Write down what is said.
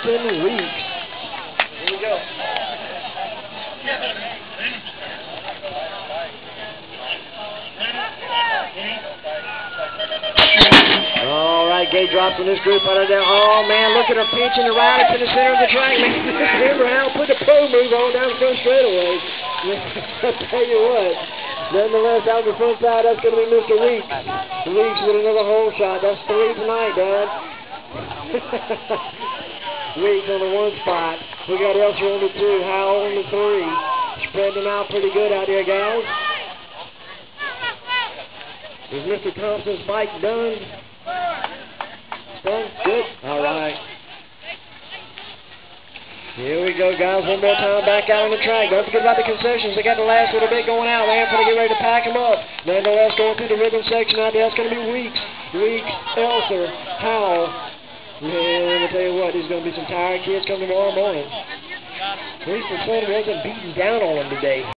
Thompson, Weeks. Here we go. All right, gate drops on this group out of there. Oh, man, look at her pitching the rider to the center of the track. Man, remember how to put the pro move on down the front straightaway. I'll tell you what. Nonetheless, out the front side, that's going to be Mr. Weeks. Weeks with another hole shot. That's 3 tonight, Dad. Weeks on the 1 spot. We got Elser on the 2, Howell on the 3. Spreading them out pretty good out there, guys. Is Mr. Thompson's bike done? Done? Good? All right. Here we go, guys. One more time back out on the track. Don't forget about the concessions. They got the last little bit going out. They're going to get ready to pack them up. Nonetheless, going through the rhythm section out there, that's going to be Weeks. Weeks, Elser, Howell. Man, let me tell you what, there's going to be some tired kids coming tomorrow morning. At least the sun wasn't beating down on them today.